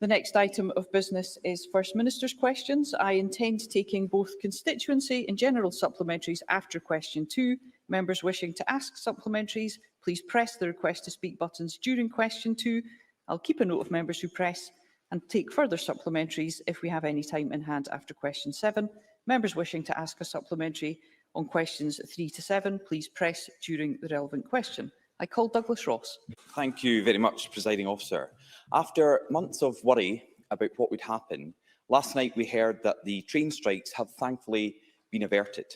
The next item of business is First Minister's questions. I intend taking both constituency and general supplementaries after question 2. Members wishing to ask supplementaries, please press the request to speak buttons during question 2. I'll keep a note of members who press and take further supplementaries if we have any time in hand after question 7. Members wishing to ask a supplementary on questions 3 to 7, please press during the relevant question. I call Douglas Ross. Thank you very much, Presiding Officer. After months of worry about what would happen, last night we heard that the train strikes have thankfully been averted.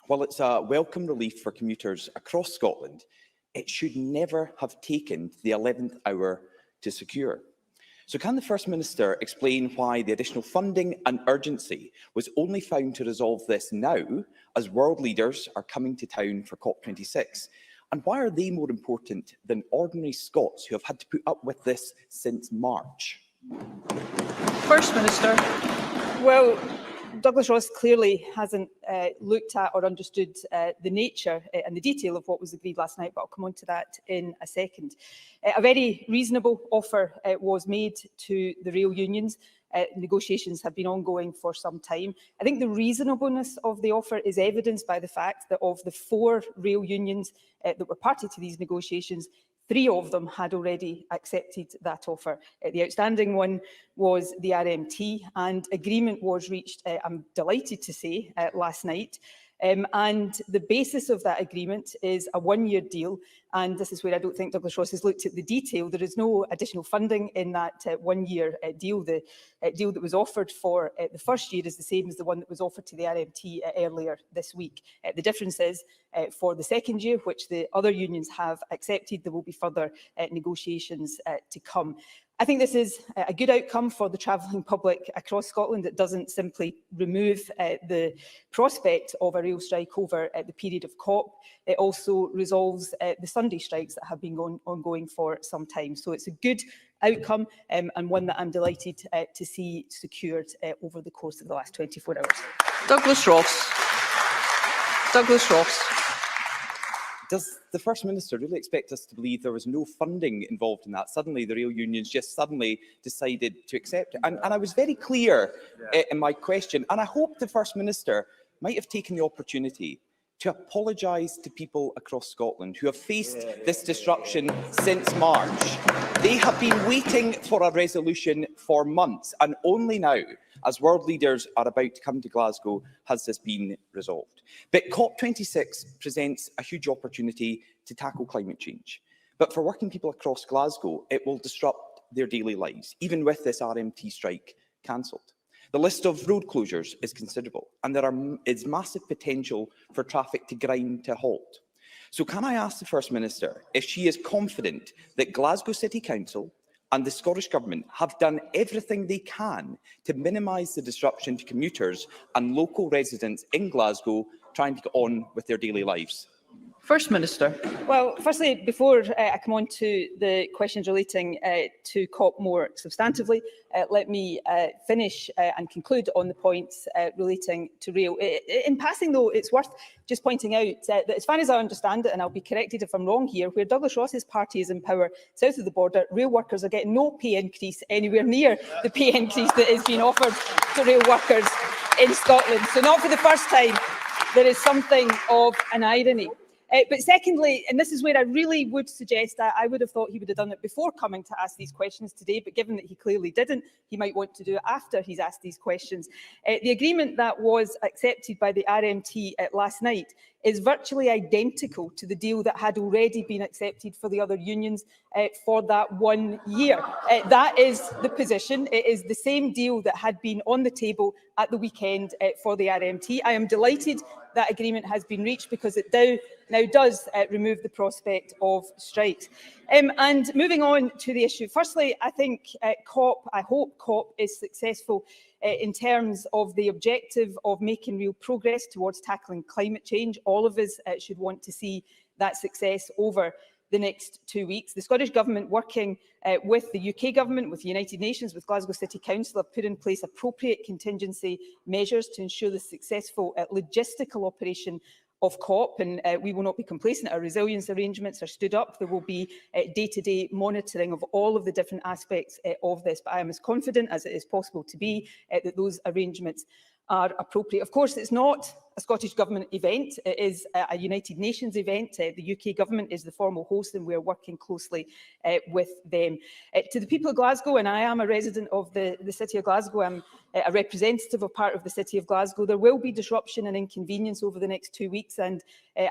While it's a welcome relief for commuters across Scotland, it should never have taken the 11th hour to secure. So can the First Minister explain why the additional funding and urgency was only found to resolve this now, as world leaders are coming to town for COP26? And why are they more important than ordinary Scots who have had to put up with this since March? First Minister. Well, Douglas Ross clearly hasn't looked at or understood the nature and the detail of what was agreed last night, but I'll come on to that in a second. A very reasonable offer was made to the rail unions. Negotiations have been ongoing for some time. I think the reasonableness of the offer is evidenced by the fact that of the 4 rail unions that were party to these negotiations, 3 of them had already accepted that offer. The outstanding one was the RMT, and agreement was reached, I'm delighted to say, last night. And the basis of that agreement is a 1-year deal, and this is where I don't think Douglas Ross has looked at the detail. There is no additional funding in that 1-year deal. The deal that was offered for the first year is the same as the one that was offered to the RMT earlier this week. The difference is for the second year, which the other unions have accepted, there will be further negotiations to come. I think this is a good outcome for the travelling public across Scotland. It doesn't simply remove the prospect of a rail strike over the period of COP. It also resolves the Sunday strikes that have been ongoing for some time. So it's a good outcome and one that I'm delighted to see secured over the course of the last 24 hours. Douglas Ross. Douglas Ross. Does the First Minister really expect us to believe there was no funding involved in that? Suddenly, the rail unions just suddenly decided to accept it. And I was very clear in my question, and I hope the First Minister might have taken the opportunity to apologise to people across Scotland who have faced this disruption since March. They have been waiting for a resolution for months, and only now, as world leaders are about to come to Glasgow, has this been resolved. But COP26 presents a huge opportunity to tackle climate change. But for working people across Glasgow, it will disrupt their daily lives, even with this RMT strike cancelled. The list of road closures is considerable, and there is massive potential for traffic to grind to a halt. So can I ask the First Minister if she is confident that Glasgow City Council and the Scottish Government have done everything they can to minimise the disruption to commuters and local residents in Glasgow trying to get on with their daily lives? First Minister. Well, firstly, before I come on to the questions relating to COP more substantively, let me finish and conclude on the points relating to rail. In passing, though, it's worth just pointing out that as far as I understand it, and I'll be corrected if I'm wrong here, where Douglas Ross's party is in power south of the border, rail workers are getting no pay increase anywhere near the pay increase that is being offered to rail workers in Scotland. So not for the first time, there is something of an irony. But secondly, and this is where I really would suggest that I would have thought he would have done it before coming to ask these questions today, but given that he clearly didn't, he might want to do it after he's asked these questions. The agreement that was accepted by the RMT last night is virtually identical to the deal that had already been accepted for the other unions for that 1 year. That is the position. It is the same deal that had been on the table at the weekend for the RMT. I am delighted that agreement has been reached because it now does remove the prospect of strikes. And moving on to the issue. Firstly, I think I hope COP is successful in terms of the objective of making real progress towards tackling climate change. All of us should want to see that success over the next 2 weeks. The Scottish Government, working with the UK Government, with the United Nations, with Glasgow City Council, have put in place appropriate contingency measures to ensure the successful logistical operation of COP, and we will not be complacent. Our resilience arrangements are stood up. There will be day-to-day monitoring of all of the different aspects of this, but I am as confident as it is possible to be that those arrangements are appropriate. Of course, it's not a Scottish Government event, it is a United Nations event. The UK Government is the formal host and we are working closely with them. To the people of Glasgow, and I am a resident of the City of Glasgow, I'm a representative of part of the City of Glasgow, there will be disruption and inconvenience over the next 2 weeks, and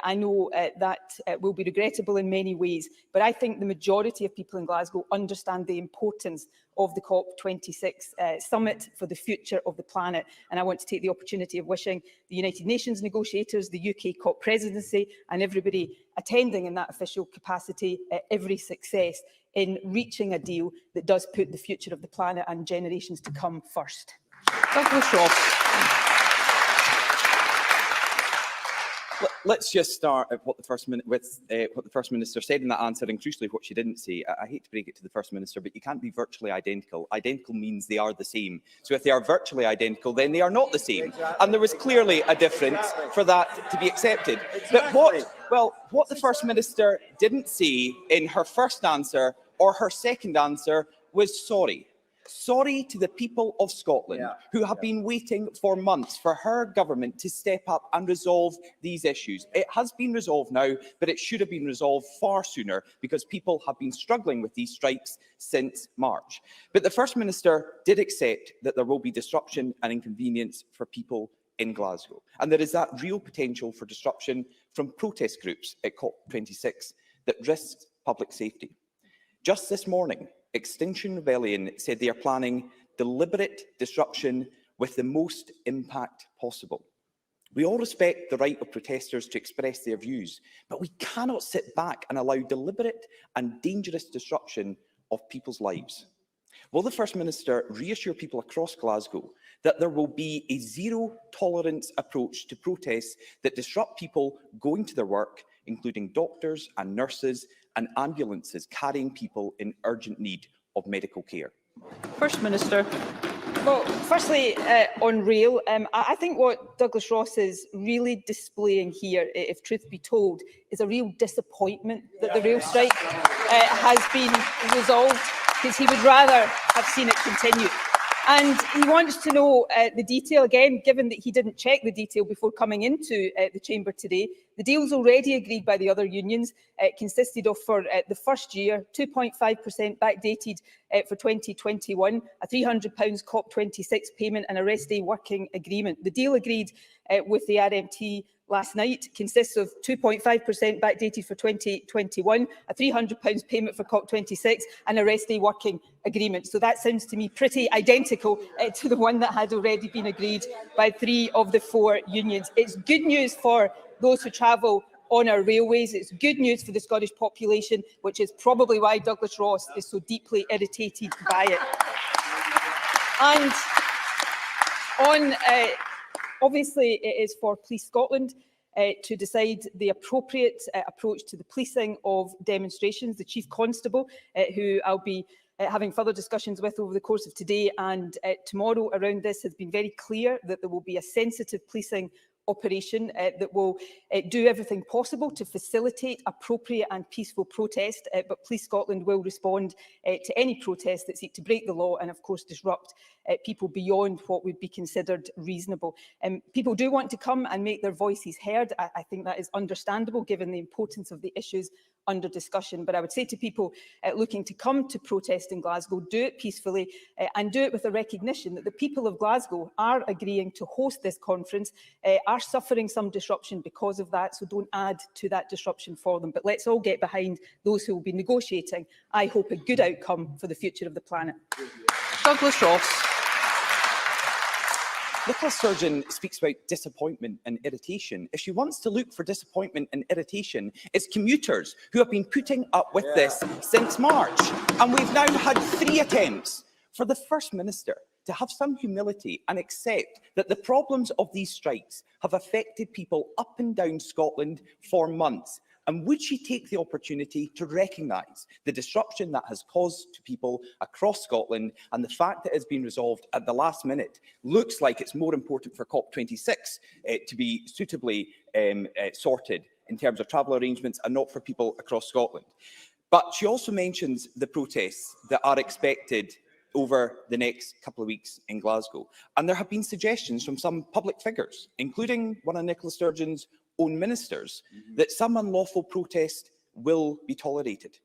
I know that will be regrettable in many ways, but I think the majority of people in Glasgow understand the importance of the COP26 summit for the future of the planet, and I want to take the opportunity of wishing the United Nations negotiators, the UK COP presidency and everybody attending in that official capacity every success in reaching a deal that does put the future of the planet and generations to come first. Douglas Ross. Let's just start at what the First Minister said in that answer, and crucially what she didn't say. I hate to break it to the First Minister, but you can't be virtually identical. Identical means they are the same. So if they are virtually identical, then they are not the same. And there was clearly a difference for that to be accepted. But what the First Minister didn't say in her first answer or her second answer was sorry. Sorry to the people of Scotland who have been waiting for months for her government to step up and resolve these issues. It has been resolved now, but it should have been resolved far sooner because people have been struggling with these strikes since March. But the First Minister did accept that there will be disruption and inconvenience for people in Glasgow. And there is that real potential for disruption from protest groups at COP26 that risks public safety. Just this morning, Extinction Rebellion said they are planning deliberate disruption with the most impact possible. We all respect the right of protesters to express their views, but we cannot sit back and allow deliberate and dangerous disruption of people's lives. Will the First Minister reassure people across Glasgow that there will be a zero-tolerance approach to protests that disrupt people going to their work, including doctors and nurses and ambulances carrying people in urgent need of medical care? First Minister. Well, firstly, on rail, I think what Douglas Ross is really displaying here, if truth be told, is a real disappointment that the rail strike has been resolved, because he would rather have seen it continue. And he wants to know the detail, again, given that he didn't check the detail before coming into the chamber today. The deals already agreed by the other unions consisted of, for the first year, 2.5% backdated for 2021, a £300 COP26 payment and a rest day working agreement. The deal agreed with the RMT last night consists of 2.5% backdated for 2021, a £300 payment for COP26 and a rest day working agreement. So that sounds to me pretty identical to the one that had already been agreed by 3 of the 4 unions. It's good news for those who travel on our railways. It's good news for the Scottish population, which is probably why Douglas Ross is so deeply irritated by it. And on obviously, it is for Police Scotland to decide the appropriate approach to the policing of demonstrations. The Chief Constable, who I'll be having further discussions with over the course of today and tomorrow around this, has been very clear that there will be a sensitive policing operation that will do everything possible to facilitate appropriate and peaceful protest, but Police Scotland will respond to any protests that seek to break the law and, of course, disrupt people beyond what would be considered reasonable. People do want to come and make their voices heard. I think that is understandable given the importance of the issues under discussion. But I would say to people looking to come to protest in Glasgow, do it peacefully and do it with a recognition that the people of Glasgow are agreeing to host this conference, are suffering some disruption because of that, so don't add to that disruption for them. But let's all get behind those who will be negotiating, I hope, a good outcome for the future of the planet. Douglas Ross. Nicola Sturgeon speaks about disappointment and irritation. If she wants to look for disappointment and irritation, it's commuters who have been putting up with this since March. And we've now had 3 attempts for the First Minister to have some humility and accept that the problems of these strikes have affected people up and down Scotland for months. And would she take the opportunity to recognise the disruption that has caused to people across Scotland, and the fact that it's been resolved at the last minute looks like it's more important for COP26 to be suitably sorted in terms of travel arrangements and not for people across Scotland. But she also mentions the protests that are expected over the next couple of weeks in Glasgow. And there have been suggestions from some public figures, including one of Nicola Sturgeon's own ministers, that some unlawful protest will be tolerated.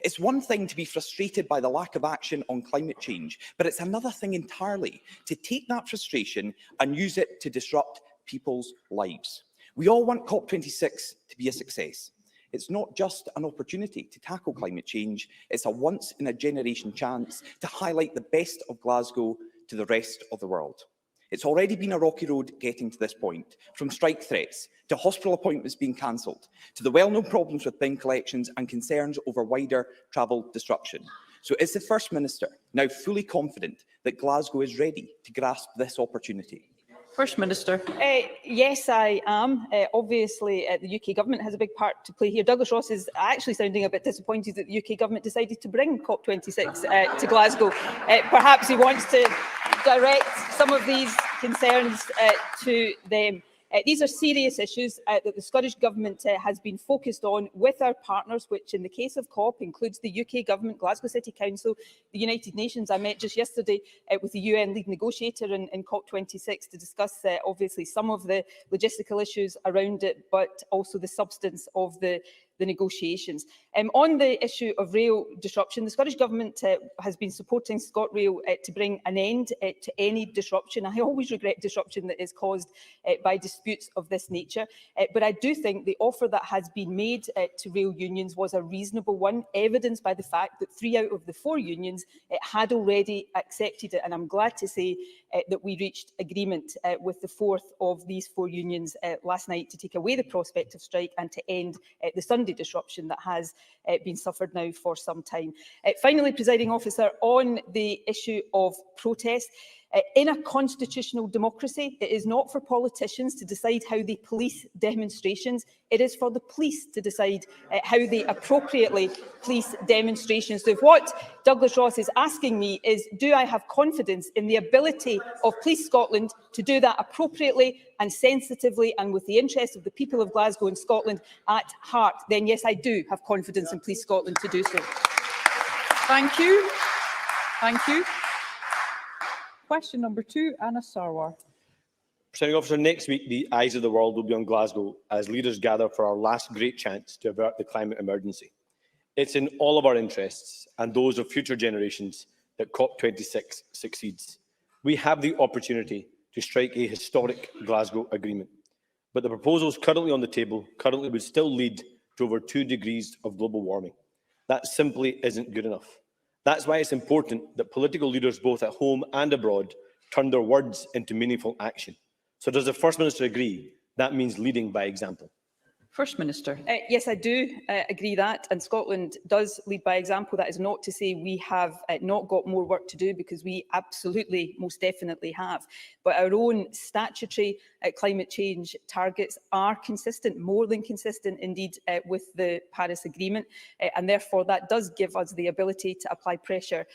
It's one thing to be frustrated by the lack of action on climate change, but it's another thing entirely to take that frustration and use it to disrupt people's lives. We all want COP26 to be a success. It's not just an opportunity to tackle climate change, it's a once-in-a-generation chance to highlight the best of Glasgow to the rest of the world. It's already been a rocky road getting to this point, from strike threats to hospital appointments being cancelled, to the well-known problems with bin collections and concerns over wider travel disruption. So is the First Minister now fully confident that Glasgow is ready to grasp this opportunity? First Minister. Yes, I am. Obviously, the UK Government has a big part to play here. Douglas Ross is actually sounding a bit disappointed that the UK Government decided to bring COP26 to Glasgow. Perhaps he wants to direct some of these concerns to them. These are serious issues that the Scottish Government has been focused on with our partners, which in the case of COP includes the UK Government, Glasgow City Council, the United Nations. I met just yesterday with the UN lead negotiator in COP26 to discuss obviously some of the logistical issues around it, but also the substance of the negotiations. On the issue of rail disruption, the Scottish Government has been supporting ScotRail to bring an end to any disruption. I always regret disruption that is caused by disputes of this nature, but I do think the offer that has been made to rail unions was a reasonable one, evidenced by the fact that 3 out of the 4 unions had already accepted it, and I'm glad to say that we reached agreement with the 4th of these 4 unions last night to take away the prospect of strike and to end the Sunday disruption that has been suffered now for some time. Finally, Presiding Officer, on the issue of protest, in a constitutional democracy, it is not for politicians to decide how they police demonstrations. It is for the police to decide how they appropriately police demonstrations. So if what Douglas Ross is asking me is, do I have confidence in the ability of Police Scotland to do that appropriately and sensitively and with the interests of the people of Glasgow and Scotland at heart, then yes, I do have confidence in Police Scotland to do so. Thank you. Thank you. Question number 2, Anas Sarwar. Presiding Officer, next week the eyes of the world will be on Glasgow as leaders gather for our last great chance to avert the climate emergency. It's in all of our interests and those of future generations that COP26 succeeds. We have the opportunity to strike a historic Glasgow agreement, but the proposals currently on the table would still lead to over 2 degrees of global warming. That simply isn't good enough. That's why it's important that political leaders both at home and abroad turn their words into meaningful action. So does the First Minister agree that means leading by example? First Minister. Yes, I do agree that, and Scotland does lead by example. That is not to say we have not got more work to do, because we absolutely, most definitely have. But our own statutory climate change targets are consistent, more than consistent indeed, with the Paris Agreement, and therefore that does give us the ability to apply pressure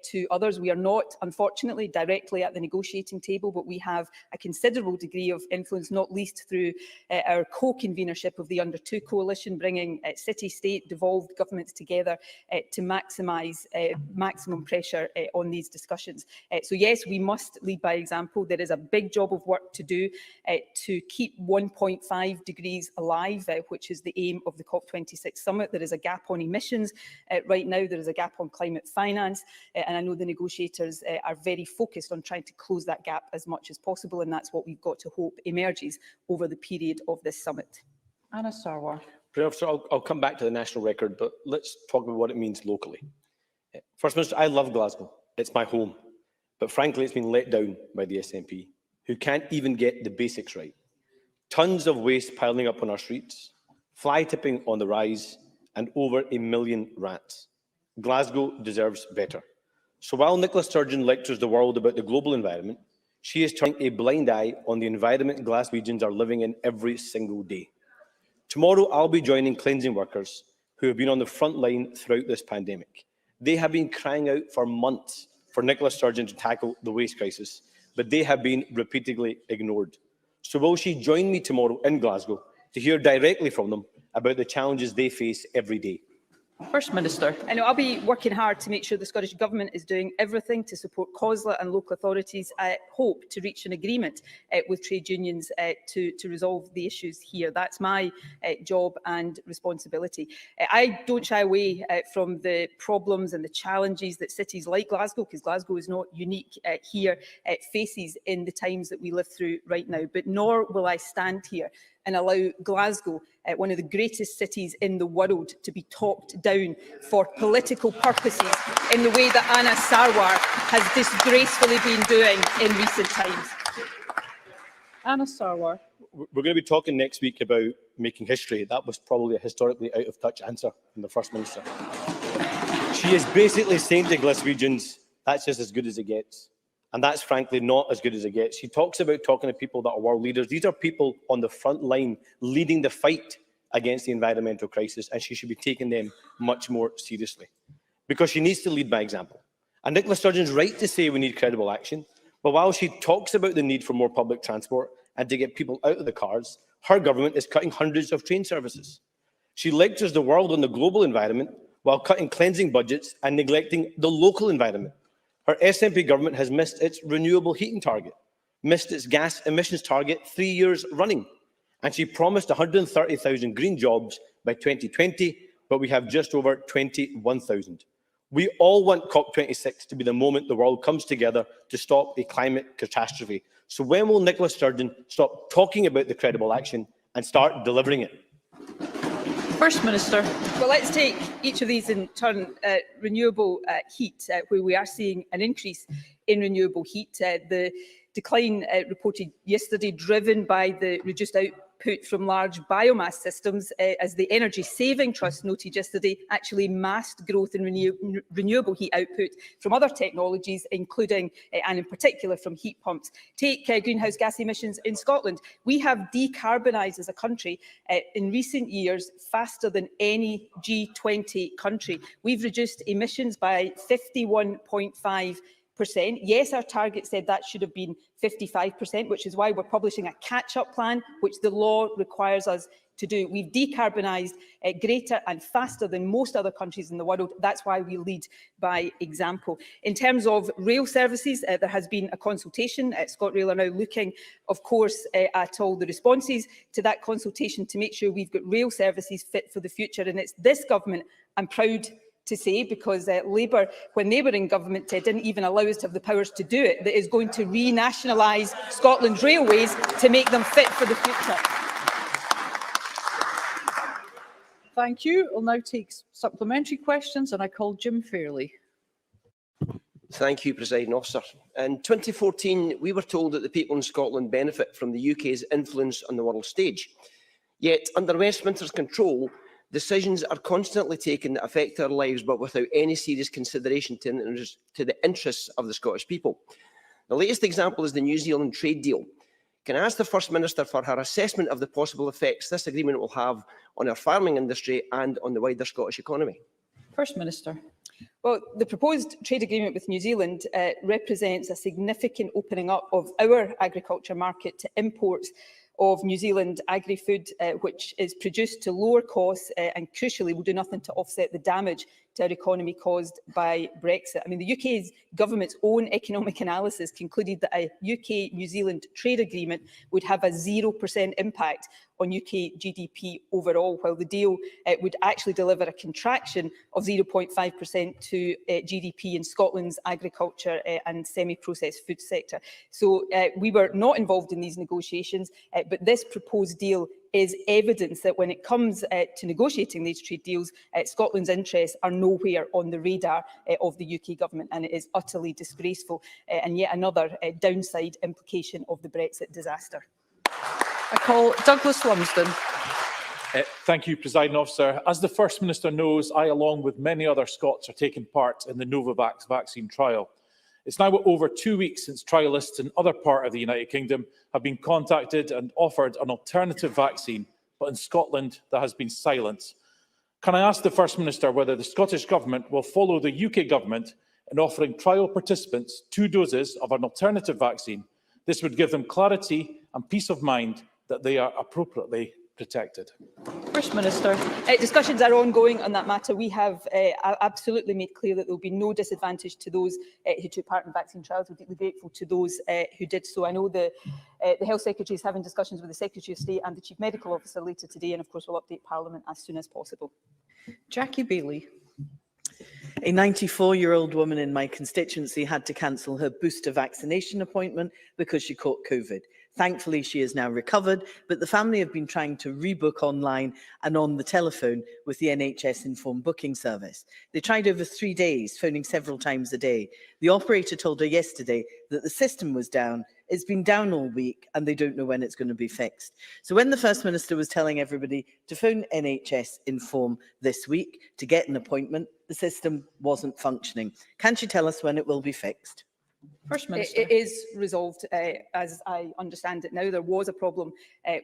to others. We are not, unfortunately, directly at the negotiating table, but we have a considerable degree of influence, not least through our co-convenership of the Under 2 coalition, bringing city, state, devolved governments together to maximise maximum pressure on these discussions. So yes, we must lead by example. There is a big job of work to do to keep 1.5 degrees alive, which is the aim of the COP26 summit. There is a gap on emissions right now. There is a gap on climate finance, and I know the negotiators are very focused on trying to close that gap as much as possible, and that's what we've got to hope emerges over the period of this summit. Anas Sarwar. Professor, I'll come back to the national record, but let's talk about what it means locally. First Minister, I love Glasgow. It's my home. But frankly, it's been let down by the SNP, who can't even get the basics right. Tons of waste piling up on our streets, fly tipping on the rise, and over 1 million rats. Glasgow deserves better. So while Nicola Sturgeon lectures the world about the global environment, she is turning a blind eye on the environment Glaswegians are living in every single day. Tomorrow, I'll be joining cleansing workers who have been on the front line throughout this pandemic. They have been crying out for months for Nicola Sturgeon to tackle the waste crisis, but they have been repeatedly ignored. So will she join me tomorrow in Glasgow to hear directly from them about the challenges they face every day? First Minister. I know I'll be working hard to make sure the Scottish Government is doing everything to support COSLA and local authorities. I hope to reach an agreement with trade unions to resolve the issues here. That's my job and responsibility. I don't shy away from the problems and the challenges that cities like Glasgow, because Glasgow is not unique here, faces in the times that we live through right now. But nor will I stand here and allow Glasgow, one of the greatest cities in the world, to be talked down for political purposes in the way that Anas Sarwar has disgracefully been doing in recent times. Anas Sarwar. We're going to be talking next week about making history. That was probably a historically out-of-touch answer from the First Minister. She is basically saying to Glaswegians, that's just as good as it gets. And that's frankly not as good as it gets. She talks about talking to people that are world leaders. These are people on the front line leading the fight against the environmental crisis, and she should be taking them much more seriously, because she needs to lead by example. And Nicola Sturgeon's right to say we need credible action, but while she talks about the need for more public transport and to get people out of the cars, her government is cutting hundreds of train services. She lectures the world on the global environment while cutting cleansing budgets and neglecting the local environment. Her SNP government has missed its renewable heating target, missed its gas emissions target 3 years running, and she promised 130,000 green jobs by 2020, but we have just over 21,000. We all want COP26 to be the moment the world comes together to stop a climate catastrophe. So when will Nicola Sturgeon stop talking about the credible action and start delivering it? First Minister. Well, let's take each of these in turn. Renewable heat, where we are seeing an increase in renewable heat. The decline reported yesterday, driven by the reduced output from large biomass systems, as the Energy Saving Trust noted yesterday, actually masked growth in renewable heat output from other technologies, including and in particular from heat pumps. Take greenhouse gas emissions in Scotland. We have decarbonised as a country in recent years faster than any G20 country. We've reduced emissions by 51.5%. Yes, our target said that should have been 55%, which is why we're publishing a catch-up plan, which the law requires us to do. We've decarbonised greater and faster than most other countries in the world. That's why we lead by example. In terms of rail services, there has been a consultation. ScotRail are now looking, of course, at all the responses to that consultation to make sure we've got rail services fit for the future. And it's this government, I'm proud to say, because Labour, when they were in government, didn't even allow us to have the powers to do it, that is going to renationalise Scotland's railways to make them fit for the future. Thank you. We'll now take supplementary questions, and I call Jim Fairley. Thank you, Presiding Officer. In 2014, we were told that the people in Scotland benefit from the UK's influence on the world stage. Yet, under Westminster's control, decisions are constantly taken that affect our lives, but without any serious consideration to the interests of the Scottish people. The latest example is the New Zealand trade deal. Can I ask the First Minister for her assessment of the possible effects this agreement will have on our farming industry and on the wider Scottish economy? First Minister. Well, the proposed trade agreement with New Zealand represents a significant opening up of our agriculture market to imports of New Zealand agri-food, which is produced to lower costs and crucially will do nothing to offset the damage to our economy caused by Brexit. I mean, the UK's government's own economic analysis concluded that a UK-New Zealand trade agreement would have a 0% impact on UK GDP overall, while the deal would actually deliver a contraction of 0.5% to GDP in Scotland's agriculture and semi-processed food sector. So we were not involved in these negotiations, but this proposed deal is evidence that when it comes to negotiating these trade deals, Scotland's interests are nowhere on the radar of the UK government, and it is utterly disgraceful and yet another downside implication of the Brexit disaster. I call Douglas Lumsden. Thank you, Presiding Officer. As the First Minister knows, I, along with many other Scots, are taking part in the Novavax vaccine trial. It's now over 2 weeks since trialists in other parts of the United Kingdom have been contacted and offered an alternative vaccine but in Scotland there has been silence. Can I ask the First Minister whether the Scottish Government will follow the UK Government in offering trial participants 2 doses of an alternative vaccine? This would give them clarity and peace of mind that they are appropriately protected. First Minister. Discussions are ongoing on that matter. We have absolutely made clear that there will be no disadvantage to those who took part in vaccine trials. We're deeply grateful to those who did so. I know the Health Secretary is having discussions with the Secretary of State and the Chief Medical Officer later today, and of course we'll update Parliament as soon as possible. Jackie Baillie. A 94-year-old woman in my constituency had to cancel her booster vaccination appointment because she caught COVID. Thankfully, she is now recovered, but the family have been trying to rebook online and on the telephone with the NHS Informed Booking Service. They tried over 3 days, phoning several times a day. The operator told her yesterday that the system was down. It's been down all week and they don't know when it's going to be fixed. So when the First Minister was telling everybody to phone NHS Inform this week to get an appointment, the system wasn't functioning. Can she tell us when it will be fixed? First Minister. It is resolved, as I understand it now. There was a problem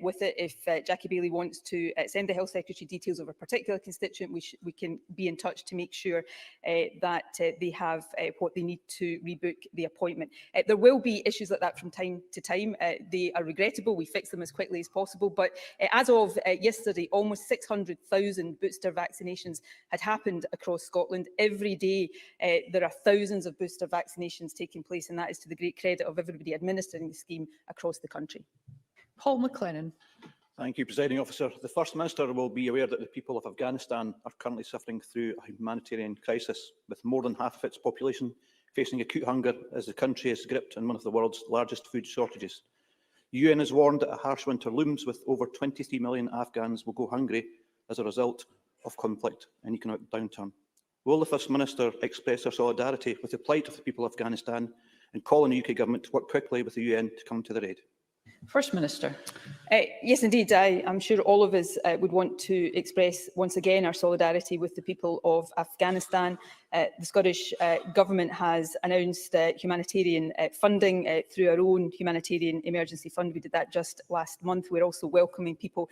with it. If Jackie Baillie wants to send the Health Secretary details of a particular constituent, we can be in touch to make sure that they have what they need to rebook the appointment. There will be issues like that from time to time. They are regrettable. We fix them as quickly as possible. But as of yesterday, almost 600,000 booster vaccinations had happened across Scotland. Every day, there are thousands of booster vaccinations taking place, and that is to the great credit of everybody administering the scheme across the country. Paul McLennan. Thank you, Presiding Officer. The First Minister will be aware that the people of Afghanistan are currently suffering through a humanitarian crisis, with more than half of its population facing acute hunger as the country is gripped in one of the world's largest food shortages. The UN has warned that a harsh winter looms, with over 23 million Afghans will go hungry as a result of conflict and economic downturn. Will the First Minister express her solidarity with the plight of the people of Afghanistan and call on the UK Government to work quickly with the UN to come to their aid? First Minister. Yes, indeed. I'm sure all of us would want to express once again our solidarity with the people of Afghanistan. The Scottish Government has announced humanitarian funding through our own humanitarian emergency fund. We did that just last month. We're also welcoming people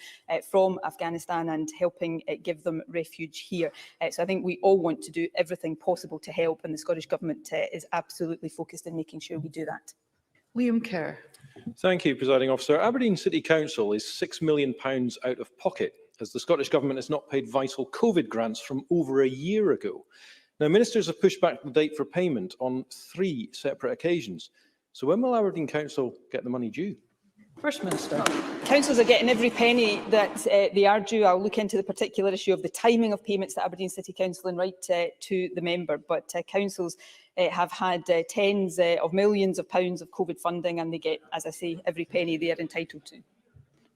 from Afghanistan and helping give them refuge here. So I think we all want to do everything possible to help, and the Scottish Government is absolutely focused on making sure we do that. Liam Kerr. Thank you, Presiding Officer. Aberdeen City Council is £6 million out of pocket as the Scottish Government has not paid vital COVID grants from over a year ago. Now, ministers have pushed back the date for payment on 3 separate occasions. So when will Aberdeen Council get the money due? First Minister. Councils are getting every penny that they are due. I'll look into the particular issue of the timing of payments to Aberdeen City Council and write to the member. But councils have had tens of millions of pounds of COVID funding, and they get, as I say, every penny they are entitled to.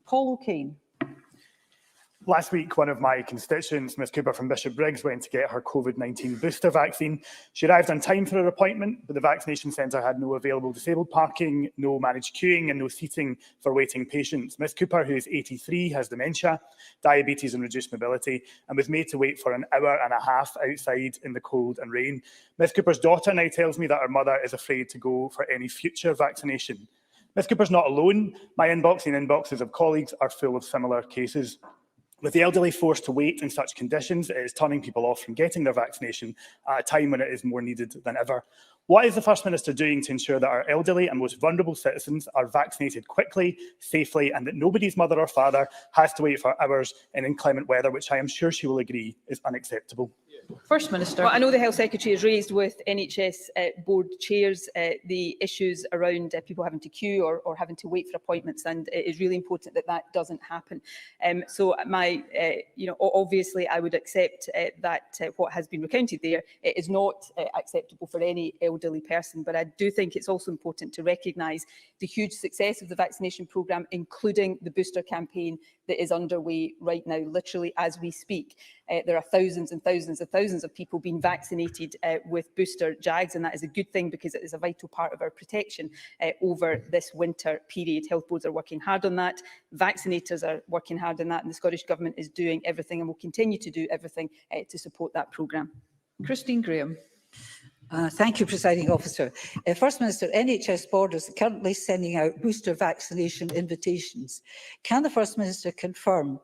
Paul O'Kane. Last week, one of my constituents, Ms Cooper from Bishop Briggs, went to get her COVID-19 booster vaccine. She arrived on time for her appointment, but the vaccination centre had no available disabled parking, no managed queuing and no seating for waiting patients. Ms Cooper, who is 83, has dementia, diabetes and reduced mobility, and was made to wait for an hour and a half outside in the cold and rain. Ms Cooper's daughter now tells me that her mother is afraid to go for any future vaccination. Ms Cooper's not alone. My inbox and inboxes of colleagues are full of similar cases. With the elderly forced to wait in such conditions, it is turning people off from getting their vaccination at a time when it is more needed than ever. What is the First Minister doing to ensure that our elderly and most vulnerable citizens are vaccinated quickly, safely, and that nobody's mother or father has to wait for hours in inclement weather, which I am sure she will agree is unacceptable? First Minister. Well, I know the Health Secretary has raised with NHS board chairs the issues around people having to queue or having to wait for appointments, and it is really important that that doesn't happen. So obviously I would accept that what has been recounted there is not acceptable for any elderly person, but I do think it's also important to recognise the huge success of the vaccination programme, including the booster campaign that is underway right now, literally as we speak. There are thousands and thousands and thousands of people being vaccinated with booster JAGs, and that is a good thing because it is a vital part of our protection over this winter period. Health boards are working hard on that, vaccinators are working hard on that, and the Scottish Government is doing everything and will continue to do everything to support that programme. Christine Graham. Thank you, Presiding Officer. First Minister, NHS Borders are currently sending out booster vaccination invitations. Can the First Minister confirm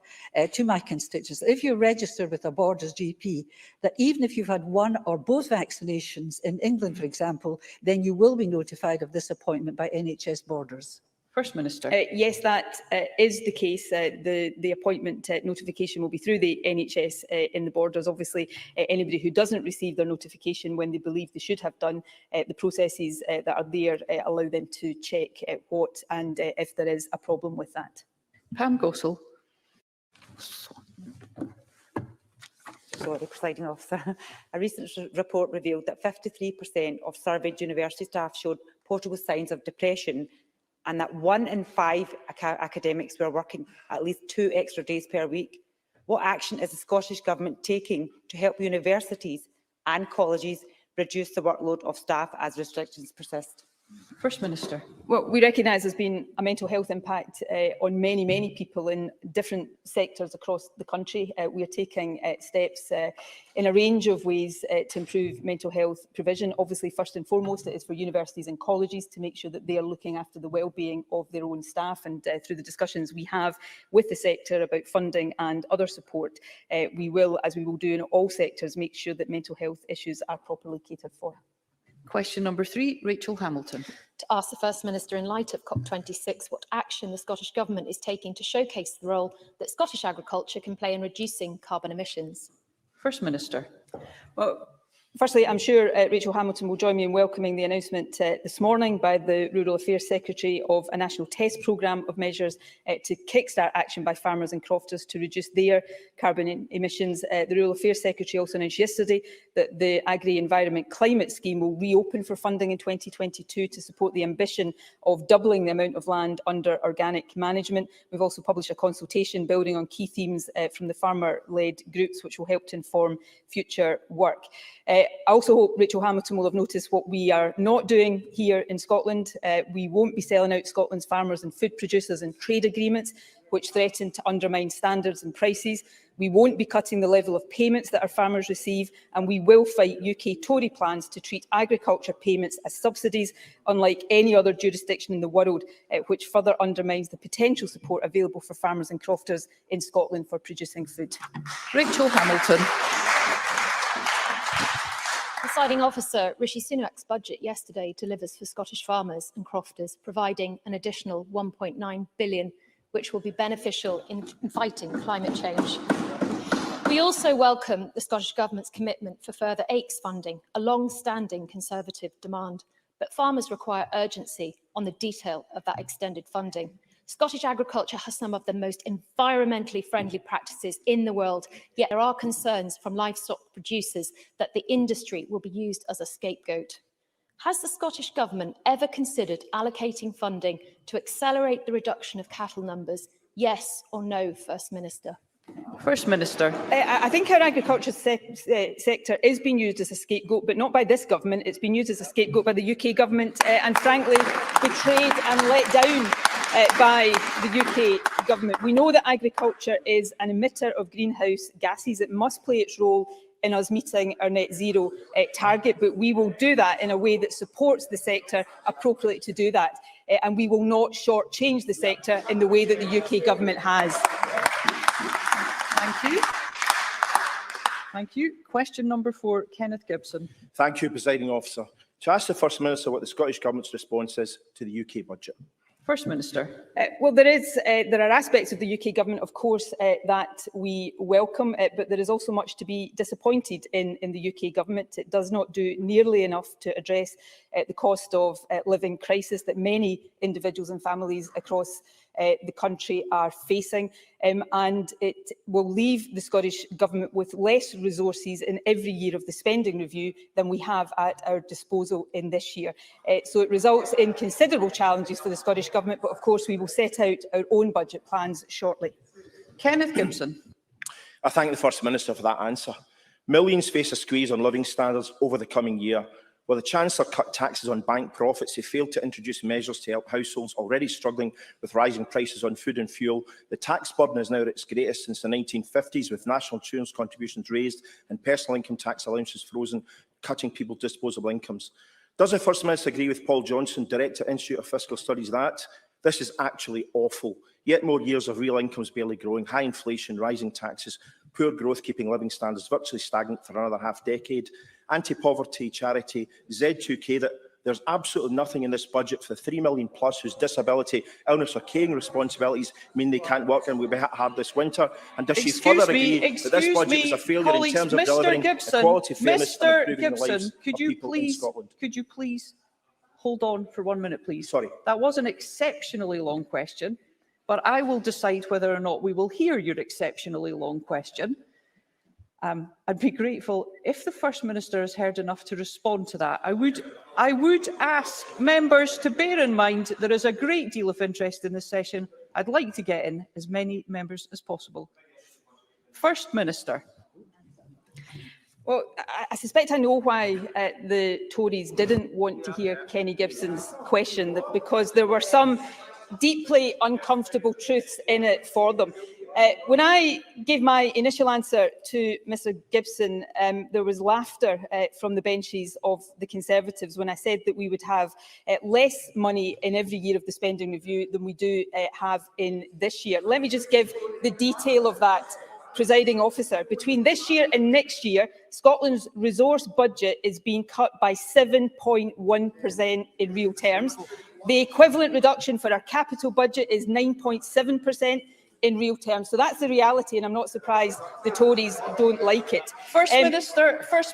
to my constituents that if you're registered with a Borders GP, that even if you've had one or both vaccinations in England, for example, then you will be notified of this appointment by NHS Borders? First Minister. Yes, that is the case. The appointment notification will be through the NHS in the Borders. Obviously, anybody who doesn't receive their notification when they believe they should have done, the processes that are there allow them to check what and if there is a problem with that. Pam Gossel. Sorry, Presiding Officer. A recent report revealed that 53% of surveyed university staff showed portable signs of depression, and that 1 in 5 academics were working at least 2 extra days per week. What action is the Scottish Government taking to help universities and colleges reduce the workload of staff as restrictions persist? First Minister. Well, we recognise there's been a mental health impact on many people in different sectors across the country. We are taking steps in a range of ways to improve mental health provision. Obviously, first and foremost, it is for universities and colleges to make sure that they are looking after the well-being of their own staff. And through the discussions we have with the sector about funding and other support, we will, as we will do in all sectors, make sure that mental health issues are properly catered for. Question number 3, Rachel Hamilton. To ask the First Minister, in light of COP26, what action the Scottish Government is taking to showcase the role that Scottish agriculture can play in reducing carbon emissions. First Minister. Well, firstly, I'm sure Rachel Hamilton will join me in welcoming the announcement this morning by the Rural Affairs Secretary of a national test programme of measures to kickstart action by farmers and crofters to reduce their carbon emissions. The Rural Affairs Secretary also announced yesterday that the Agri-Environment Climate Scheme will reopen for funding in 2022 to support the ambition of doubling the amount of land under organic management. We've also published a consultation building on key themes from the farmer-led groups, which will help to inform future work. I also hope Rachel Hamilton will have noticed what we are not doing here in Scotland. We won't be selling out Scotland's farmers and food producers in trade agreements which threaten to undermine standards and prices. We won't be cutting the level of payments that our farmers receive, and we will fight UK Tory plans to treat agriculture payments as subsidies, unlike any other jurisdiction in the world, which further undermines the potential support available for farmers and crofters in Scotland for producing food. Rachel Hamilton. Presiding Officer, Rishi Sunak's budget yesterday delivers for Scottish farmers and crofters, providing an additional £1.9 billion, which will be beneficial in fighting climate change. We also welcome the Scottish Government's commitment for further AICS funding, a long-standing Conservative demand. But farmers require urgency on the detail of that extended funding. Scottish agriculture has some of the most environmentally friendly practices in the world, yet there are concerns from livestock producers that the industry will be used as a scapegoat. Has the Scottish Government ever considered allocating funding to accelerate the reduction of cattle numbers? Yes or no, First Minister? First Minister. I think our agriculture sector is being used as a scapegoat, but not by this government. It's been used as a scapegoat by the UK government and frankly betrayed and let down by the UK government. We know that agriculture is an emitter of greenhouse gases. It must play its role in us meeting our net zero target, but we will do that in a way that supports the sector appropriately to do that. And we will not shortchange the sector in the way that the UK government has. Thank you. Thank you. Question number 4, Kenneth Gibson. Thank you, Presiding Officer. To ask the First Minister what the Scottish Government's response is to the UK budget. First Minister. Well, there are aspects of the UK government, of course, that we welcome, but there is also much to be disappointed in the UK government. It does not do nearly enough to address the cost of living crisis that many individuals and families across the country are facing, and it will leave the Scottish Government with less resources in every year of the spending review than we have at our disposal in this year. So it results in considerable challenges for the Scottish Government, but of course we will set out our own budget plans shortly. Kenneth Gibson. I thank the First Minister for that answer. Millions face a squeeze on living standards over the coming year. While the Chancellor cut taxes on bank profits, he failed to introduce measures to help households already struggling with rising prices on food and fuel. The tax burden is now at its greatest since the 1950s, with national insurance contributions raised and personal income tax allowances frozen. cutting people's disposable incomes. Does the First Minister agree with Paul Johnson, Director, Institute of Fiscal Studies, that this is actually awful? Yet more years of real incomes barely growing, high inflation, rising taxes, poor growth keeping living standards virtually stagnant for another half-decade, anti-poverty charity Z2K, that there's absolutely nothing in this budget for the 3 million plus whose disability, illness or caring responsibilities mean they can't work and will be hard this winter? And does she further agree that this budget is a failure in terms of delivering equality, fairness and improving the lives of people in Scotland? Could you please hold on for 1 minute, please? Sorry. That was an exceptionally long question, but I will decide whether or not we will hear your exceptionally long question. I'd be grateful if the First Minister has heard enough to respond to that. I would ask members to bear in mind there is a great deal of interest in this session. I'd like to get in as many members as possible. First Minister. Well, I suspect I know why the Tories didn't want to hear Kenny Gibson's question, that because there were some deeply uncomfortable truths in it for them. When I gave my initial answer to Mr Gibson, there was laughter from the benches of the Conservatives when I said that we would have less money in every year of the spending review than we do have in this year. Let me just give the detail of that, Presiding Officer. Between this year and next year, Scotland's resource budget is being cut by 7.1% in real terms. The equivalent reduction for our capital budget is 9.7%. in real terms. So that's the reality, and I'm not surprised the Tories don't like it. First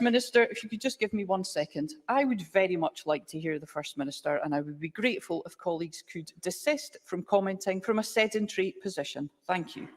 Minister, if you could just give me 1 second. I would very much like to hear the First Minister, and I would be grateful if colleagues could desist from commenting from a sedentary position. Thank you.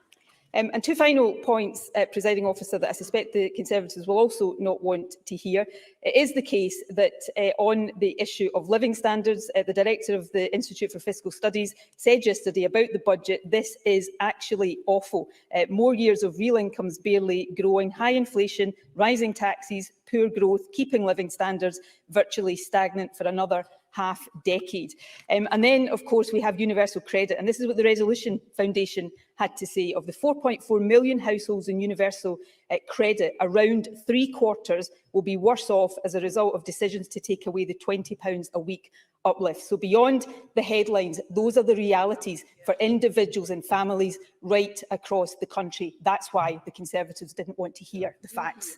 And two final points, Presiding Officer, that I suspect the Conservatives will also not want to hear. It is the case that on the issue of living standards, the Director of the Institute for Fiscal Studies said yesterday about the budget, this is actually awful. More years of real incomes barely growing, high inflation, rising taxes, poor growth, keeping living standards virtually stagnant for another half-decade. And then, of course, we have universal credit. And this is what the Resolution Foundation had to say. Of the 4.4 million households in universal credit, around 3/4 will be worse off as a result of decisions to take away the £20 a week uplift. So beyond the headlines, those are the realities for individuals and families right across the country. That's why the Conservatives didn't want to hear the facts.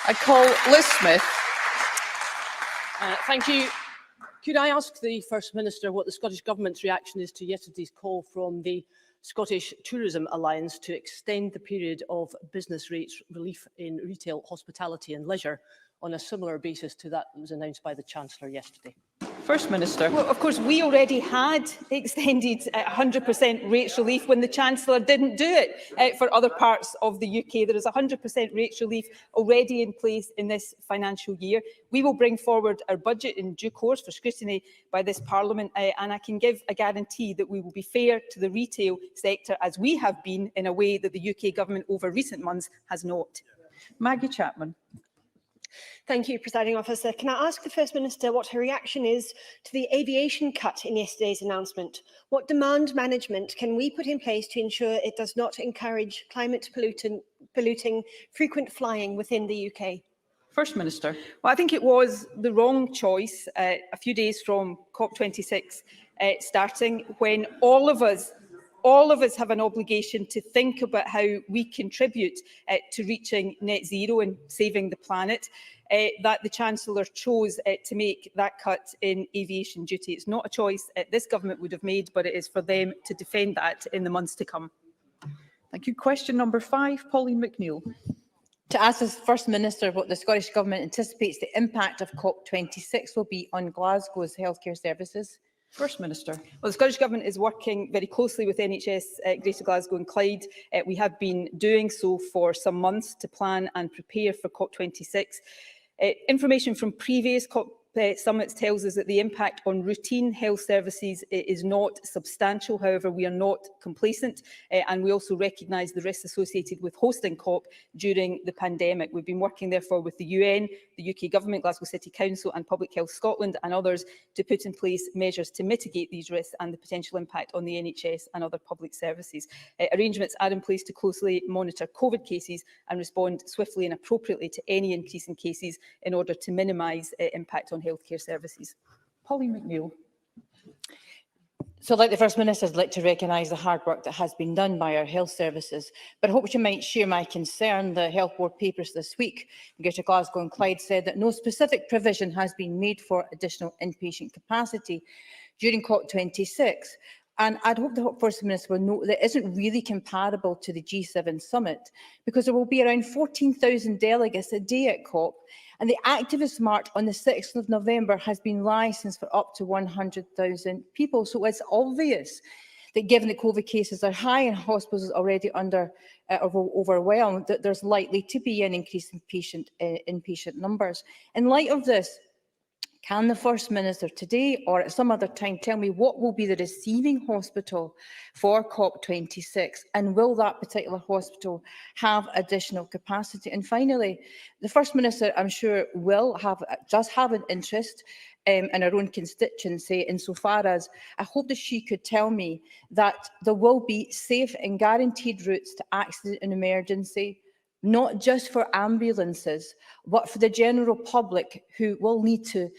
I call Liz Smith. Thank you. Could I ask the First Minister what the Scottish Government's reaction is to yesterday's call from the Scottish Tourism Alliance to extend the period of business rates relief in retail, hospitality and leisure on a similar basis to that was announced by the Chancellor yesterday? First Minister. Well, of course, we already had extended 100% rates relief when the Chancellor didn't do it for other parts of the UK. There is 100% rates relief already in place in this financial year. We will bring forward our budget in due course for scrutiny by this Parliament, and I can give a guarantee that we will be fair to the retail sector, as we have been, in a way that the UK Government over recent months has not. Maggie Chapman. Thank you, Presiding Officer. Can I ask the First Minister what her reaction is to the aviation cut in yesterday's announcement? What demand management can we put in place to ensure it does not encourage climate polluting frequent flying within the UK? First Minister. Well, I think it was the wrong choice a few days from COP26 starting, when all of us have an obligation to think about how we contribute to reaching net zero and saving the planet, that the Chancellor chose to make that cut in aviation duty. It's not a choice this government would have made, but it is for them to defend that in the months to come. Thank you. Question number 5, Pauline McNeill. To ask the First Minister what the Scottish Government anticipates the impact of COP26 will be on Glasgow's healthcare services. First Minister. Well, the Scottish Government is working very closely with NHS Greater Glasgow and Clyde. We have been doing so for some months to plan and prepare for COP26. Information from previous COP summits tells us that the impact on routine health services is not substantial. However, we are not complacent, and we also recognise the risks associated with hosting COP during the pandemic. We've been working, therefore, with the UN, the UK Government, Glasgow City Council and Public Health Scotland and others to put in place measures to mitigate these risks and the potential impact on the NHS and other public services. Arrangements are in place to closely monitor COVID cases and respond swiftly and appropriately to any increase in cases in order to minimise impact on healthcare services. Polly McNeill. So, like the First Minister, I'd like to recognise the hard work that has been done by our health services, but I hope you might share my concern. The Health Board papers this week in Greater Glasgow and Clyde said that no specific provision has been made for additional inpatient capacity during COP26. And I'd hope the First Minister will note that it isn't really comparable to the G7 summit, because there will be around 14,000 delegates a day at COP, and the activist march on the 6th of November has been licensed for up to 100,000 people. So it's obvious that given that COVID cases are high and hospitals are already overwhelmed, that there's likely to be an increase in inpatient numbers. In light of this, can the First Minister today or at some other time tell me what will be the receiving hospital for COP26, and will that particular hospital have additional capacity? And finally, the First Minister, I'm sure, does have an interest in her own constituency, insofar as I hope that she could tell me that there will be safe and guaranteed routes to accident and emergency, not just for ambulances, but for the general public who will need to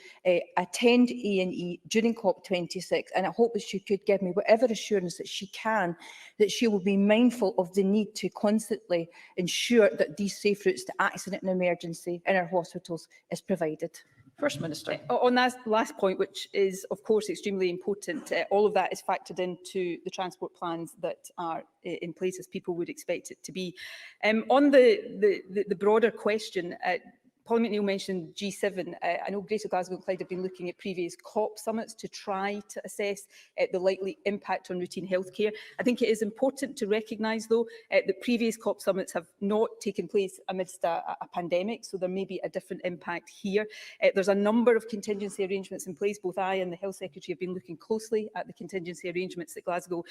attend A&E during COP26. And I hope that she could give me whatever assurance that she can, that she will be mindful of the need to constantly ensure that these safe routes to accident and emergency in our hospitals is provided. First Minister. On that last point, which is, of course, extremely important, all of that is factored into the transport plans that are in place, as people would expect it to be. On the broader question, Polly McNeill mentioned G7. I know Greater Glasgow and Clyde have been looking at previous COP summits to try to assess the likely impact on routine healthcare. I think it is important to recognise, though, that previous COP summits have not taken place amidst a pandemic, so there may be a different impact here. There's a number of contingency arrangements in place. Both I and the Health Secretary have been looking closely at the contingency arrangements that Glasgow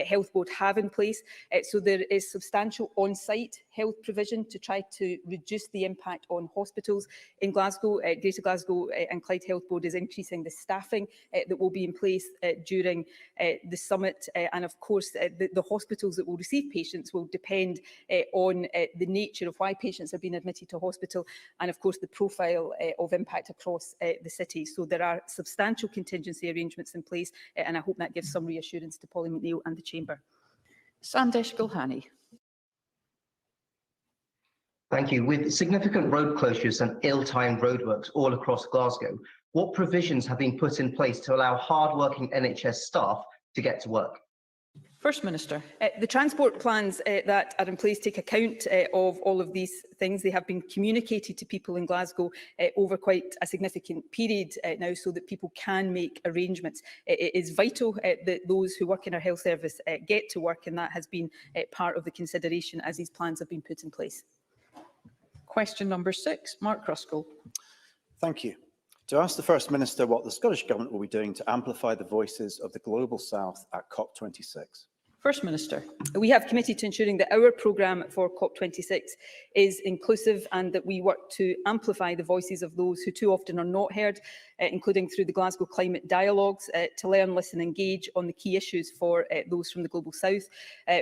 Health Board have in place. So there is substantial on-site health provision to try to reduce the impact on hospitals. In Glasgow, Greater Glasgow and Clyde Health Board is increasing the staffing that will be in place during the summit. And of course, the hospitals that will receive patients will depend on the nature of why patients are being admitted to hospital, and of course the profile of impact across the city. So there are substantial contingency arrangements in place, and I hope that gives some reassurance to Polly McNeill and the Chamber. Sandesh Gulhani. Thank you. With significant road closures and ill-timed roadworks all across Glasgow, what provisions have been put in place to allow hard-working NHS staff to get to work? First Minister. The transport plans that are in place take account of all of these things. They have been communicated to people in Glasgow over quite a significant period now, so that people can make arrangements. It is vital that those who work in our health service get to work, and that has been part of the consideration as these plans have been put in place. Question number 6, Mark Ruskell. Thank you. To ask the First Minister what the Scottish Government will be doing to amplify the voices of the Global South at COP26. First Minister. We have committed to ensuring that our programme for COP26 is inclusive and that we work to amplify the voices of those who too often are not heard, including through the Glasgow Climate Dialogues, to learn, listen, engage on the key issues for those from the Global South.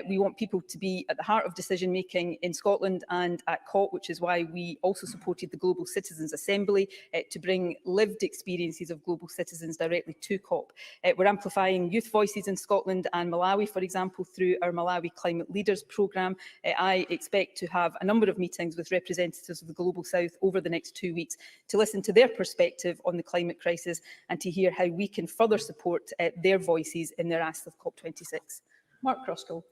We want people to be at the heart of decision making in Scotland and at COP, which is why we also supported the Global Citizens Assembly to bring lived experiences of global citizens directly to COP. We're amplifying youth voices in Scotland and Malawi, for example, through our Malawi Climate Leaders programme. I expect to have a number of meetings with representatives of the Global South over the next 2 weeks to listen to their perspective on the climate crisis and to hear how we can further support their voices in their asks of COP26. Mark Ruskell.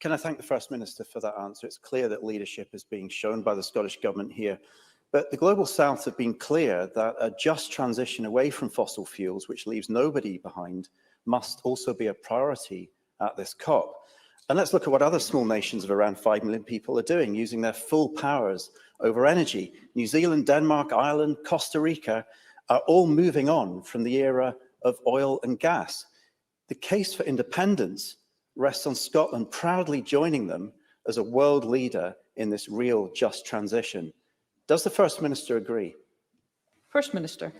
Can I thank the First Minister for that answer? It's clear that leadership is being shown by the Scottish Government here. But the Global South have been clear that a just transition away from fossil fuels, which leaves nobody behind, must also be a priority at this COP. And let's look at what other small nations of around 5 million people are doing, using their full powers over energy. New Zealand, Denmark, Ireland, Costa Rica, are all moving on from the era of oil and gas. The case for independence rests on Scotland proudly joining them as a world leader in this real just transition. Does the First Minister agree? First Minister.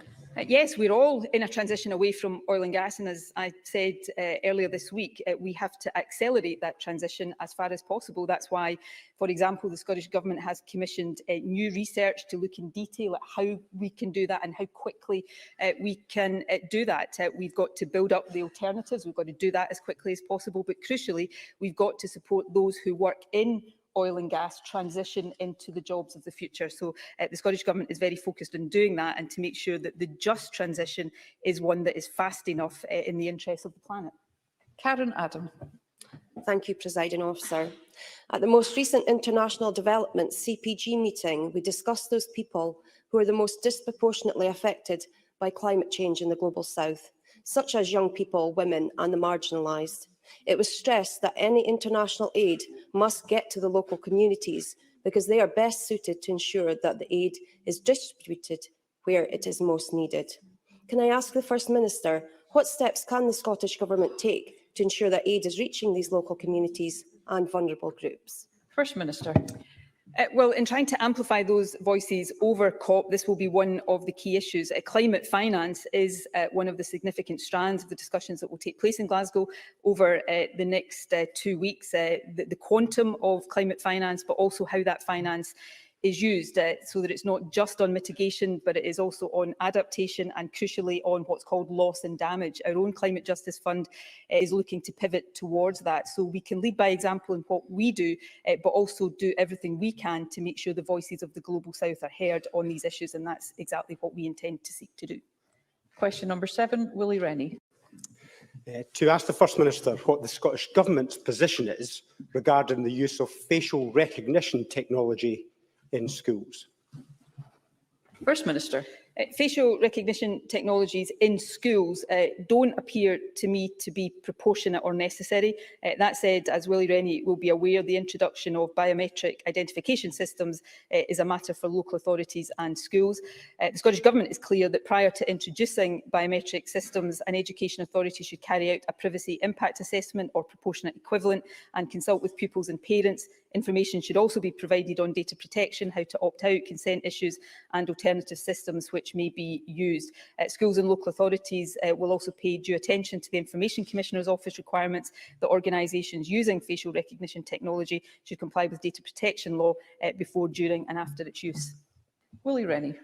Yes, we're all in a transition away from oil and gas, and as I said earlier this week, we have to accelerate that transition as far as possible. That's why, for example, the Scottish Government has commissioned new research to look in detail at how we can do that and how quickly we can do that. We've got to build up the alternatives. We've got to do that as quickly as possible, but crucially, we've got to support those who work in oil and gas transition into the jobs of the future. So the Scottish Government is very focused on doing that and to make sure that the just transition is one that is fast enough in the interests of the planet. Karen Adam. Thank you, Presiding Officer. At the most recent International Development CPG meeting, we discussed those people who are the most disproportionately affected by climate change in the Global South, such as young people, women and the marginalised. It was stressed that any international aid must get to the local communities because they are best suited to ensure that the aid is distributed where it is most needed. Can I ask the First Minister, what steps can the Scottish Government take to ensure that aid is reaching these local communities and vulnerable groups? First Minister. Well, in trying to amplify those voices over COP, this will be one of the key issues. Climate finance is one of the significant strands of the discussions that will take place in Glasgow over the next 2 weeks. The quantum of climate finance, but also how that finance is used so that it's not just on mitigation, but it is also on adaptation and crucially on what's called loss and damage. Our own Climate Justice Fund is looking to pivot towards that. So we can lead by example in what we do, but also do everything we can to make sure the voices of the Global South are heard on these issues. And that's exactly what we intend to seek to do. Question number 7, Willie Rennie. To ask the First Minister what the Scottish Government's position is regarding the use of facial recognition technology in schools. First Minister. Facial recognition technologies in schools don't appear to me to be proportionate or necessary. That said, as Willie Rennie will be aware, the introduction of biometric identification systems is a matter for local authorities and schools. The Scottish Government is clear that prior to introducing biometric systems, an education authority should carry out a privacy impact assessment or proportionate equivalent and consult with pupils and parents. Information should also be provided on data protection, how to opt out, consent issues and alternative systems which may be used. Schools and local authorities will also pay due attention to the Information Commissioner's Office requirements that organisations using facial recognition technology should comply with data protection law before, during and after its use. Willie Rennie.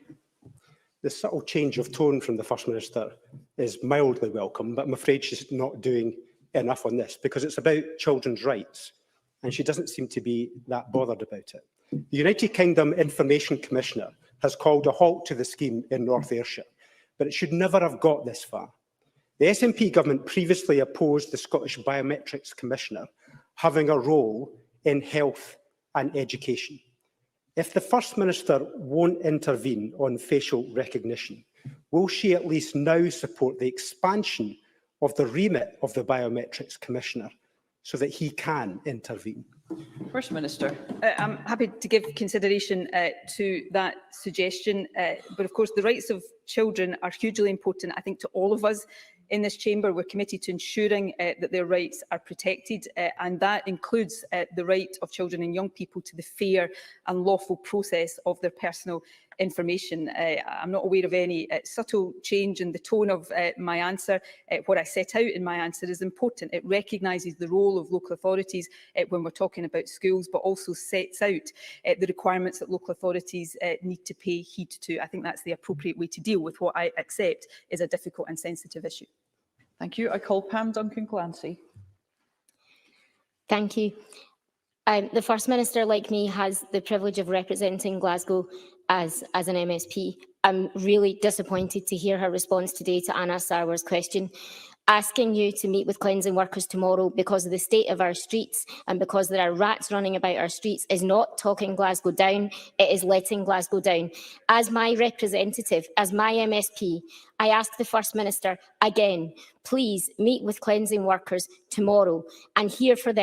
The subtle change of tone from the First Minister is mildly welcome, but I'm afraid she's not doing enough on this because it's about children's rights. And she doesn't seem to be that bothered about it. The United Kingdom Information Commissioner has called a halt to the scheme in North Ayrshire, but it should never have got this far. The SNP government previously opposed the Scottish Biometrics Commissioner having a role in health and education. If the First Minister won't intervene on facial recognition, will she at least now support the expansion of the remit of the Biometrics Commissioner so that he can intervene? First Minister. I'm happy to give consideration to that suggestion, but of course the rights of children are hugely important, I think, to all of us in this chamber. We're committed to ensuring that their rights are protected, and that includes the right of children and young people to the fair and lawful process of their personal information. I'm not aware of any subtle change in the tone of my answer. What I set out in my answer is important. It recognises the role of local authorities when we're talking about schools, but also sets out the requirements that local authorities need to pay heed to. I think that's the appropriate way to deal with what I accept is a difficult and sensitive issue. Thank you. I call Pam Duncan-Clancy. Thank you. The First Minister, like me, has the privilege of representing Glasgow as an MSP. I'm really disappointed to hear her response today to Anas Sarwar's question. asking you to meet with cleansing workers tomorrow because of the state of our streets and because there are rats running about our streets is not talking Glasgow down, it is letting Glasgow down. As my representative, as my MSP, I ask the First Minister again, please meet with cleansing workers tomorrow and hear from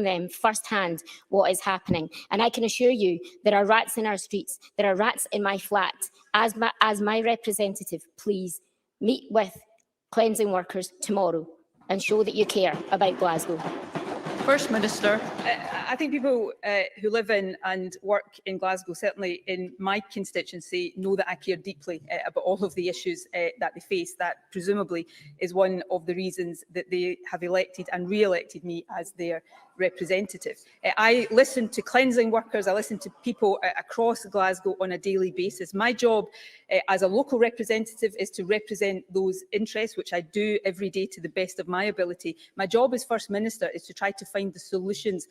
them firsthand what is happening. And I can assure you there are rats in our streets, there are rats in my flat. As my representative, please meet with cleansing workers tomorrow and show that you care about Glasgow. First Minister. I think people who live in and work in Glasgow, certainly in my constituency, know that I care deeply about all of the issues that they face. That presumably is one of the reasons that they have elected and re-elected me as their representative. I listen to cleansing workers, I listen to people across Glasgow on a daily basis. My job as a local representative is to represent those interests, which I do every day to the best of my ability. My job as First Minister is to try to find the solutions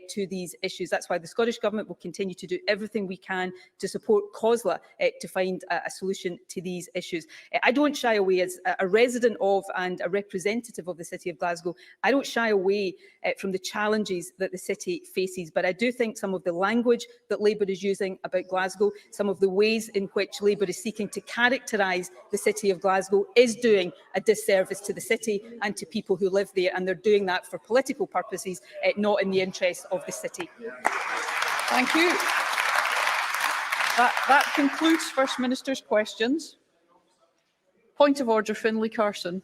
to these issues. That's why the Scottish Government will continue to do everything we can to support COSLA to find a solution to these issues. I don't shy away, as a resident of and a representative of the City of Glasgow, I don't shy away from the challenges that the city faces. But I do think some of the language that Labour is using about Glasgow, some of the ways in which Labour is seeking to characterise the City of Glasgow is doing a disservice to the city and to people who live there. And they're doing that for political purposes, not in the interests of the city. Thank you. That concludes First Minister's questions. Point of order, Finlay Carson.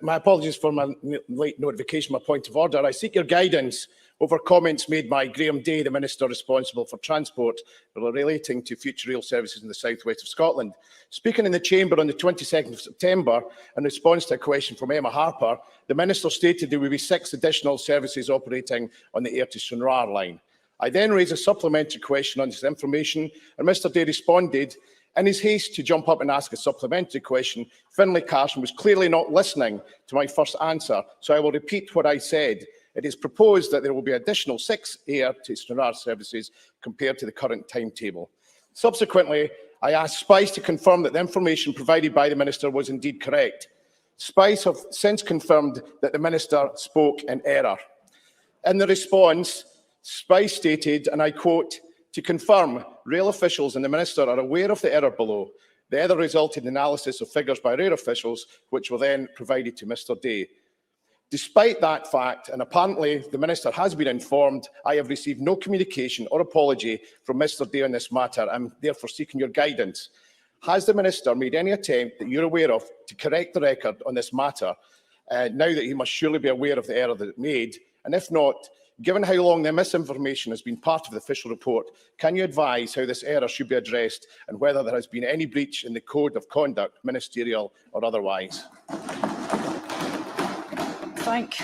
My apologies for my late notification, my point of order. I seek your guidance over comments made by Graham Day, the Minister responsible for transport, relating to future rail services in the southwest of Scotland. Speaking in the Chamber on the 22nd of September, in response to a question from Emma Harper, the Minister stated there would be 6 additional services operating on the Ayr to Stranraer line. I then raised a supplementary question on this information, and Mr Day responded. In his haste to jump up and ask a supplementary question, Finlay Carson was clearly not listening to my first answer, so I will repeat what I said. It is proposed that there will be additional 6 Ayr to Stranraer services compared to the current timetable. Subsequently, I asked Spice to confirm that the information provided by the Minister was indeed correct. Spice have since confirmed that the Minister spoke in error. In the response, Spice stated, and I quote, "To confirm, rail officials and the Minister are aware of the error below. The error resulted in analysis of figures by rail officials, which were then provided to Mr Day. Despite that fact, and apparently the Minister has been informed, I have received no communication or apology from Mr Day on this matter. I'm therefore seeking your guidance. Has the Minister made any attempt that you're aware of to correct the record on this matter, now that he must surely be aware of the error that it made? And if not, given how long the misinformation has been part of the official report, can you advise how this error should be addressed and whether there has been any breach in the code of conduct, ministerial or otherwise?" Thank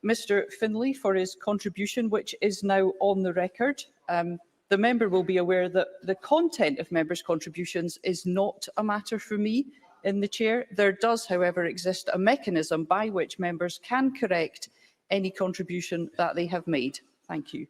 Mr Finlay for his contribution, which is now on the record. The member will be aware that the content of members' contributions is not a matter for me in the chair. There does, however, exist a mechanism by which members can correct any contribution that they have made. Thank you.